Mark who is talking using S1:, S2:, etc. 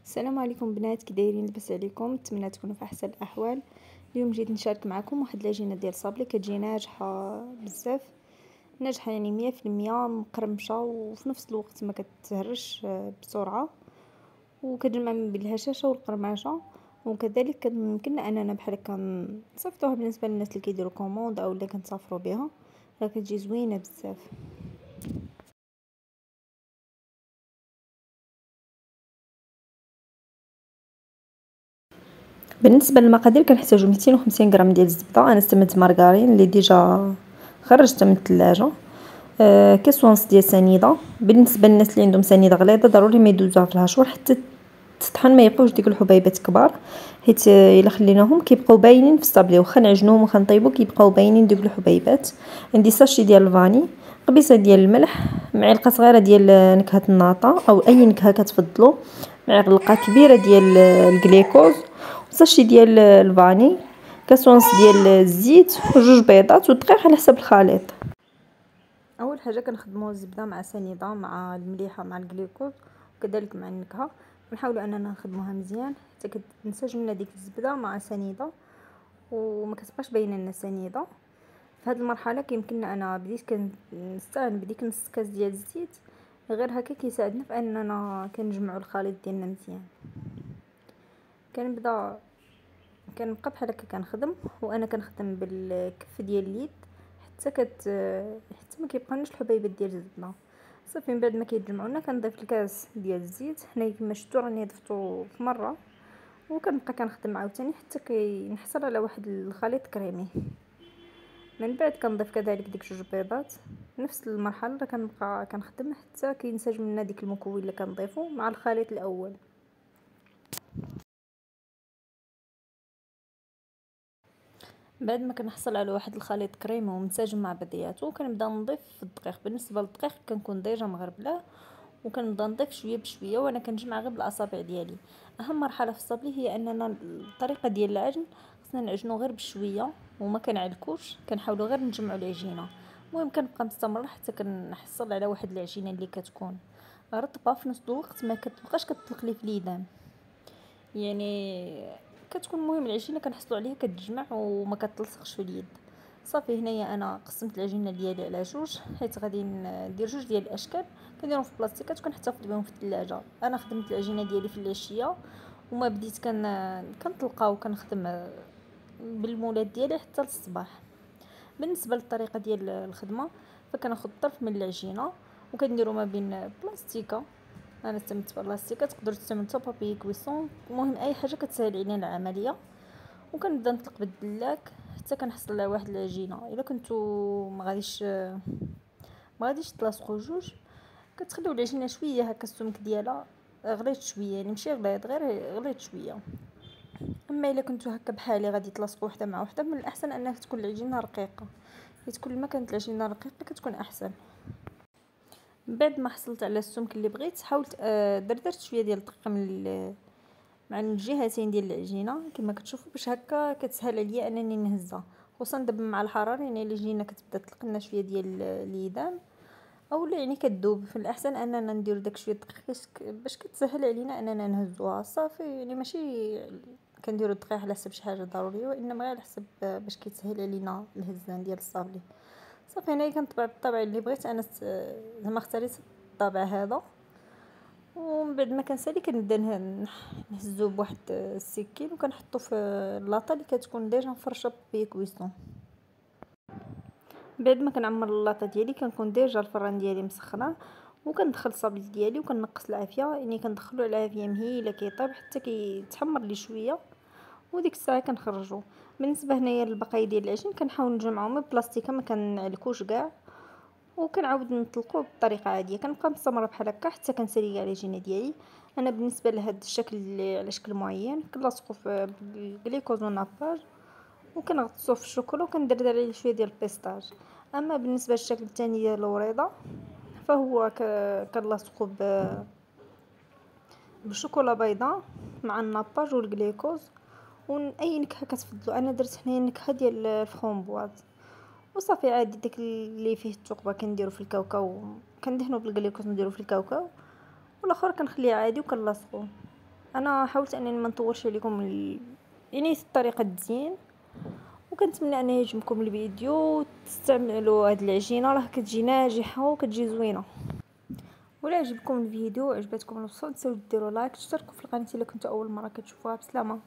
S1: السلام عليكم بنات، كي دايرين؟ لاباس عليكم؟ نتمنى تكونوا في احسن الاحوال. اليوم جيت نشارك معكم واحد العجينه ديال صابلي كتجي ناجحه بزاف، ناجحه يعني 100% مقرمشه وفي نفس الوقت ما كتهرش بسرعه، وكتجمع من بين الهشاشه والقرمشه. وكذلك كيمكننا اننا بحال هكا نصيفطوها بالنسبه للناس اللي كيديروا كوموند او اللي كنسافروا بها، راه كتجي زوينه بزاف. بالنسبه للمقادير كنحتاجو 250 غرام ديال الزبده، انا استعملت مارغرين اللي ديجا خرجتها من الثلاجه، كاس ونص ديال سنيده. بالنسبه للناس اللي عندهم سنيده غليظه ضروري ما يدوزوها في الهشور حتى تطحن، ما يبقاوش ديك الحبيبات كبار، حيت الا خليناهم كيبقاو باينين في الصابلي، واخا نعجنوهم واخا نطيبو كيبقاو باينين دوك الحبيبات. عندي ساشي ديال الفاني، قبيصه ديال الملح، معلقه صغيره ديال نكهه الناطا او اي نكهه كتفضلوا، معلقه كبيره ديال الجليكوز، ساشي ديال الفاني، كاس ونص ديال الزيت، وجوج بيضات ودقيق على حسب الخليط. اول حاجه كنخدموا الزبده مع سنيده مع المليحه مع الجليكوز وكذلك مع النكهه، نحاولوا اننا نخدموها مزيان حتى كتنسجم لنا ديك الزبده مع سنيده وما كتبقاش باينه لنا سنيده. في هذه المرحله كيمكننا انا بديت كنستعن بديك نص كاس ديال الزيت، غير هكا كيساعدنا في اننا كنجمعوا الخليط ديالنا مزيان. كنبدا كنبقى بحال هكا كنخدم وانا كنخدم بالكف ديال اليد حتى ما كيبقاوناش الحبيبات ديال الزبده. صافي من بعد ما كيتجمعوا لنا كنضيف الكاس ديال الزيت، هنايا كما شفتوا راني ضفتو في مره، وكنبقى كنخدم عاوتاني حتى كنحصل على واحد الخليط كريمي. من بعد كنضيف كذلك ديك جوج بيضات، نفس المرحله كنبقى كنخدم حتى كينسجم لنا ديك المكون اللي كنضيفو مع الخليط الاول. بعد ما كنحصل على واحد الخليط كريمي ومنسجم مع بعضياتو كنبدا نضيف الدقيق. بالنسبه للدقيق كنكون ديجا مغربله وكنبدا نضيف شويه بشويه وانا كنجمع غير بالاصابع ديالي. اهم مرحله في الصابلي هي اننا الطريقه ديال العجن خصنا نعجنو غير بشويه وما كنعلكوش، كنحاولوا غير نجمعوا العجينه. المهم كنبقى مستمره حتى كنحصل على واحد العجينه اللي كتكون رطبه في نفس الوقت ما كتبقاش كتطلق لي في اليدان، يعني كتكون المهم العجينه كنحصلوا عليها كتجمع وما كتلصقش في اليد. صافي هنايا انا قسمت العجينه ديالي على جوج، حيت غادي ندير جوج ديال الاشكال كنديرهم في بلاستيكات وكنحتفظ بهم في الثلاجه. انا خدمت العجينه ديالي في العشيه وما بديت كنطلقها وكنخدم بالمولات ديالي حتى للصباح. بالنسبه للطريقه ديال الخدمه فكناخذ طرف من العجينه وكنديرو ما بين بلاستيكه، انا استعملت بلاستيكه، تقدروا تستعملوا بابي كويسون، المهم اي حاجه كتسهل علينا العمليه. وكنبدا نطلق بالدلاك حتى كنحصل على واحد العجينه. الا كنتو ما غاديش تلاصقوا جوج، كتخليو العجينه شويه هكا السمك ديالها غليظ شويه، يعني ماشي غليظ غير غليظ شويه. اما الا كنتو هكا بحالي غادي تلاصقوا وحده مع وحده، من الاحسن انها تكون العجينه رقيقه، حيت كل ما كانت العجينه رقيقه كتكون احسن. من بعد ما حصلت على السمك اللي بغيت حاولت درت شويه ديال الدقيق مع الجهتين ديال العجينه كما كتشوفوا باش هكا كتسهل عليا انني نهزها، خصوصا دابا مع الحراره يعني العجينه كتبدا تطلق لنا شويه ديال اليدان او لا يعني كتذوب. في الاحسن اننا ندير داك شويه الدقيق باش كتسهل علينا اننا نهزوها. صافي يعني ماشي كنديروا الدقيق على حسب شي حاجه ضروريه، وانما على حسب باش كيتسهل علينا الهزان ديال الصابلي. صافي هنايا كنطبع بالطبع اللي بغيت انا، زعما اختاريت الطابع هذا. ومن بعد ما كنسالي كنبدا نهزو بواحد السكين وكنحطو في اللاطه اللي كتكون ديجا مفرشه بكويسون. بعد ما كنعمر اللاطه ديالي كنكون ديجا الفران ديالي مسخنه، وكندخل الصابلي ديالي وكنقص العافيه، يعني كندخلو على عافيه مهيله كيطيب حتى كيتحمر لي شويه، وديك الساعه كنخرجو. بالنسبه هنايا للبقايه ديال العجين كنحاول نجمعهم ببلاستيكه ما كنعلكوش كاع، وكنعاود نطلقوه بطريقه عاديه. كنبقى مستمره بحال هكا حتى كنسالي كاع العجينه ديالي. انا بالنسبه لهذا الشكل اللي على شكل معين كنلاصقو في الجليكوز والناباج وكنغطسوه في الشوكولا وكندير عليه شويه ديال البيستاج. اما بالنسبه للشكل الثاني ديال الوريضه فهو كنلاصقو بالشوكولا بيضاء مع الناباج والجليكوز واي نكهه كتفضلوا. انا درت هنا النكهه ديال الفخومبواز. وصافي عادي داك اللي فيه الثقبه كنديرو في الكاوكاو، كندهنو بالجليكوز نديرو في الكاوكاو، والاخر كنخليه عادي وكنلاصقوه. انا حاولت انني ما نطولش عليكم يعني الطريقه الزين، وكنتمنى ان يعجبكم الفيديو تستعملوا هاد العجينه، راه كتجي ناجحه وكتجي زوينه. ولا عجبكم الفيديو، عجبتكم الوصفه، تنساو ديروا لايك، تشتركوا في القناه الا كنتوا اول مره كتشوفوها. بسلامه.